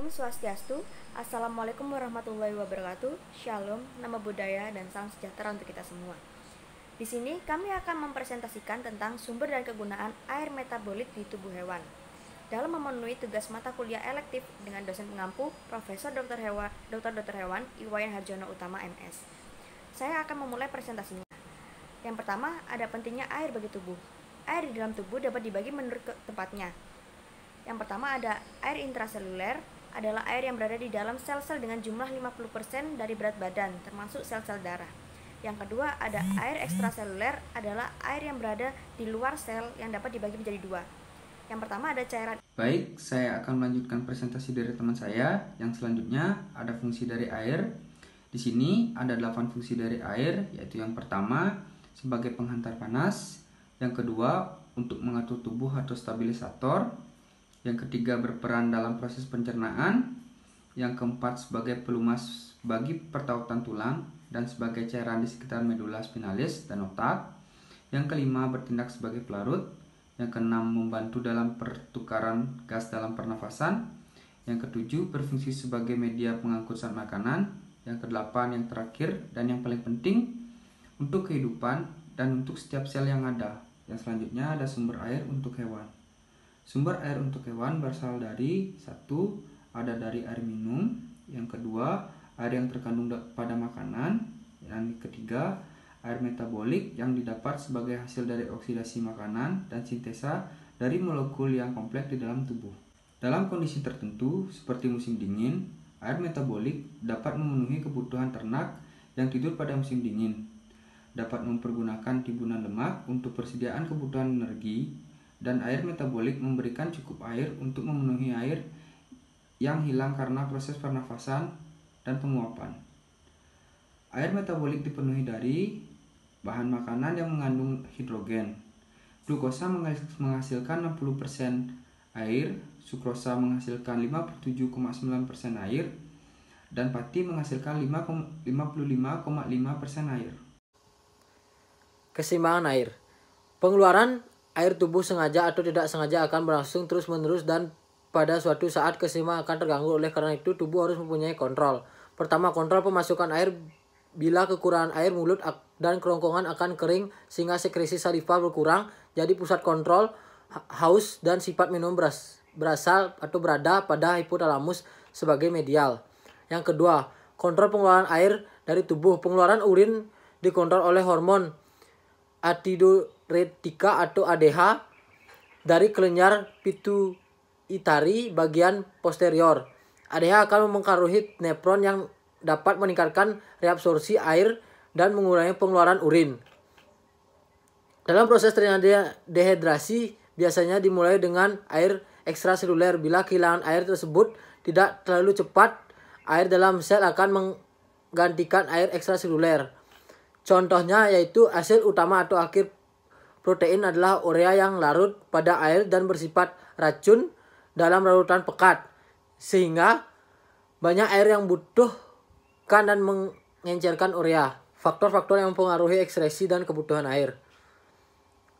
Om Swastiastu, Assalamualaikum warahmatullahi wabarakatuh, Shalom, nama budaya dan salam sejahtera untuk kita semua. Di sini kami akan mempresentasikan tentang sumber dan kegunaan air metabolit di tubuh hewan dalam memenuhi tugas mata kuliah elektif dengan dosen pengampu Profesor Dr. Hewan Iwayan Harjono Utama MS. Saya akan memulai presentasinya. Yang pertama, ada pentingnya air bagi tubuh. Air di dalam tubuh dapat dibagi menurut tempatnya. Yang pertama ada air intraseluler, adalah air yang berada di dalam sel-sel dengan jumlah 50% dari berat badan, termasuk sel-sel darah. Yang kedua ada air ekstraseluler, adalah air yang berada di luar sel yang dapat dibagi menjadi dua. Yang pertama ada cairan. Baik, saya akan melanjutkan presentasi dari teman saya. Yang selanjutnya ada fungsi dari air. Di sini ada 8 fungsi dari air, yaitu yang pertama sebagai penghantar panas, yang kedua untuk mengatur tubuh atau stabilisator, yang ketiga berperan dalam proses pencernaan, yang keempat sebagai pelumas bagi pertautan tulang dan sebagai cairan di sekitar medula spinalis dan otak, yang kelima bertindak sebagai pelarut, yang keenam membantu dalam pertukaran gas dalam pernafasan, yang ketujuh berfungsi sebagai media pengangkut zat makanan, yang kedelapan yang terakhir dan yang paling penting untuk kehidupan dan untuk setiap sel yang ada. Yang selanjutnya ada sumber air untuk hewan. Sumber air untuk hewan berasal dari satu, ada dari air minum, yang kedua air yang terkandung pada makanan, yang ketiga air metabolik yang didapat sebagai hasil dari oksidasi makanan dan sintesa dari molekul yang kompleks di dalam tubuh. Dalam kondisi tertentu seperti musim dingin, air metabolik dapat memenuhi kebutuhan ternak yang tidur pada musim dingin, dapat mempergunakan timbunan lemak untuk persediaan kebutuhan energi, dan air metabolik memberikan cukup air untuk memenuhi air yang hilang karena proses pernafasan dan penguapan. Air metabolik dipenuhi dari bahan makanan yang mengandung hidrogen. Glukosa menghasilkan 60% air, sukrosa menghasilkan 57,9% air, dan pati menghasilkan 55,5% air. Keseimbangan air. Pengeluaran air tubuh sengaja atau tidak sengaja akan berlangsung terus-menerus dan pada suatu saat keseimbangan akan terganggu. Oleh karena itu, tubuh harus mempunyai kontrol. Pertama, kontrol pemasukan air. Bila kekurangan air, mulut dan kerongkongan akan kering sehingga sekresi saliva berkurang. Jadi pusat kontrol haus dan sifat minum berasal atau berada pada hipotalamus sebagai medial. Yang kedua, kontrol pengeluaran air dari tubuh. Pengeluaran urin dikontrol oleh hormon antidiuretika atau ADH dari kelenjar pituitari bagian posterior. ADH akan mempengaruhi nefron yang dapat meningkatkan reabsorpsi air dan mengurangi pengeluaran urin. Dalam proses terjadinya dehidrasi biasanya dimulai dengan air ekstraseluler. Bila kehilangan air tersebut tidak terlalu cepat, air dalam sel akan menggantikan air ekstraseluler. Contohnya yaitu hasil utama atau akhir protein adalah urea yang larut pada air dan bersifat racun dalam larutan pekat, sehingga banyak air yang butuhkan dan mengencerkan urea. Faktor-faktor yang mempengaruhi ekskresi dan kebutuhan air.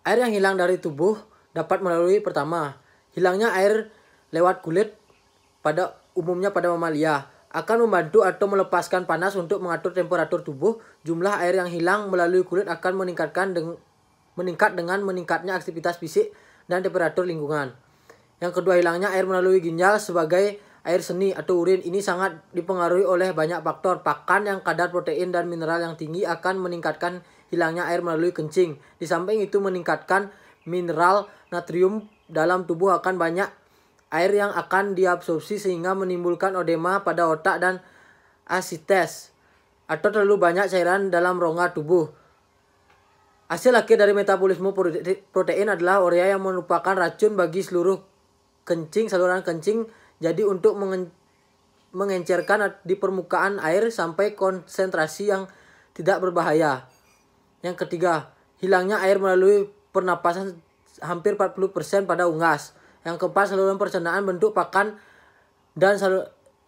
Air yang hilang dari tubuh dapat melalui pertama, hilangnya air lewat kulit pada umumnya pada mamalia. Akan membantu atau melepaskan panas untuk mengatur temperatur tubuh. Jumlah air yang hilang melalui kulit akan meningkat dengan meningkatnya aktivitas fisik dan temperatur lingkungan. Yang kedua, hilangnya air melalui ginjal sebagai air seni atau urin. Ini sangat dipengaruhi oleh banyak faktor. Pakan yang kadar protein dan mineral yang tinggi akan meningkatkan hilangnya air melalui kencing. Di samping itu meningkatkan mineral natrium dalam tubuh akan banyak air yang akan diabsorpsi sehingga menimbulkan odema pada otak dan asites atau terlalu banyak cairan dalam rongga tubuh. Hasil akhir dari metabolisme protein adalah urea yang merupakan racun bagi seluruh saluran kencing. Jadi untuk mengencerkan di permukaan air sampai konsentrasi yang tidak berbahaya. Yang ketiga, hilangnya air melalui pernapasan hampir 40% pada unggas. Yang keempat, saluran pencernaan, bentuk pakan dan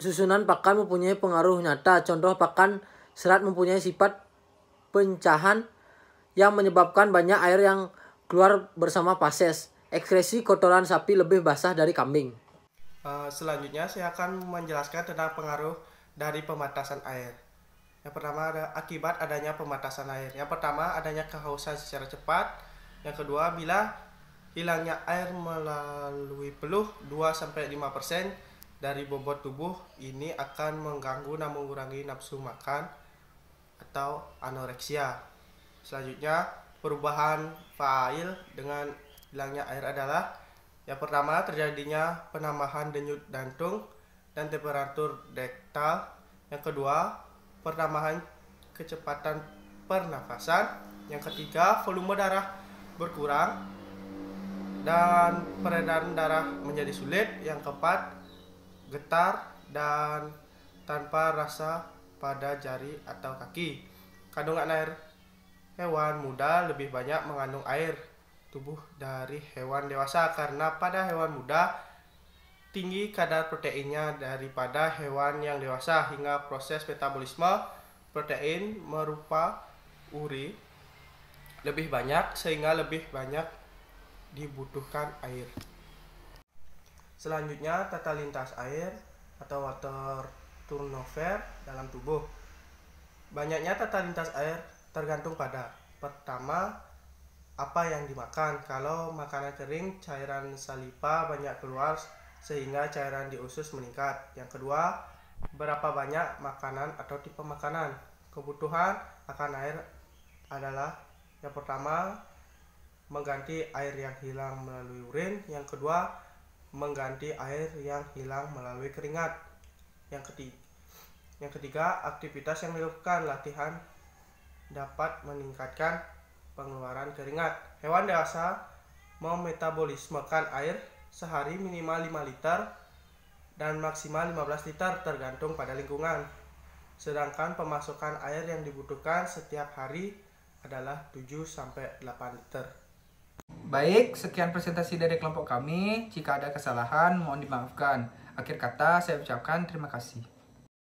susunan pakan mempunyai pengaruh nyata. Contoh, pakan serat mempunyai sifat pencahan yang menyebabkan banyak air yang keluar bersama fases. Ekskresi kotoran sapi lebih basah dari kambing. Selanjutnya saya akan menjelaskan tentang pengaruh dari pembatasan air. Yang pertama ada akibat adanya pembatasan air. Yang pertama adanya kehausan secara cepat. Yang kedua, bila hilangnya air melalui peluh 2-5% dari bobot tubuh, ini akan mengganggu dan mengurangi nafsu makan atau anoreksia. Selanjutnya, perubahan fail dengan hilangnya air adalah yang pertama, terjadinya penambahan denyut jantung dan temperatur dektal. Yang kedua, penambahan kecepatan pernafasan. Yang ketiga, volume darah berkurang dan peredaran darah menjadi sulit. Yang keempat, getar dan tanpa rasa pada jari atau kaki. Kandungan air hewan muda lebih banyak mengandung air tubuh dari hewan dewasa karena pada hewan muda tinggi kadar proteinnya daripada hewan yang dewasa, hingga proses metabolisme protein merupa uri lebih banyak sehingga lebih banyak dibutuhkan air. Selanjutnya, tata lintas air atau water turnover dalam tubuh. Banyaknya tata lintas air tergantung pada pertama, apa yang dimakan. Kalau makanan kering, cairan saliva banyak keluar sehingga cairan di usus meningkat. Yang kedua, berapa banyak makanan atau tipe makanan. Kebutuhan akan air adalah yang pertama, mengganti air yang hilang melalui urin. Yang kedua, mengganti air yang hilang melalui keringat. Yang ketiga, aktivitas yang dilakukan. Latihan dapat meningkatkan pengeluaran keringat. Hewan dewasa memetabolismekan air sehari minimal 5 liter dan maksimal 15 liter tergantung pada lingkungan. Sedangkan pemasukan air yang dibutuhkan setiap hari adalah 7-8 liter. Baik, sekian presentasi dari kelompok kami. Jika ada kesalahan, mohon dimaafkan. Akhir kata, saya ucapkan terima kasih.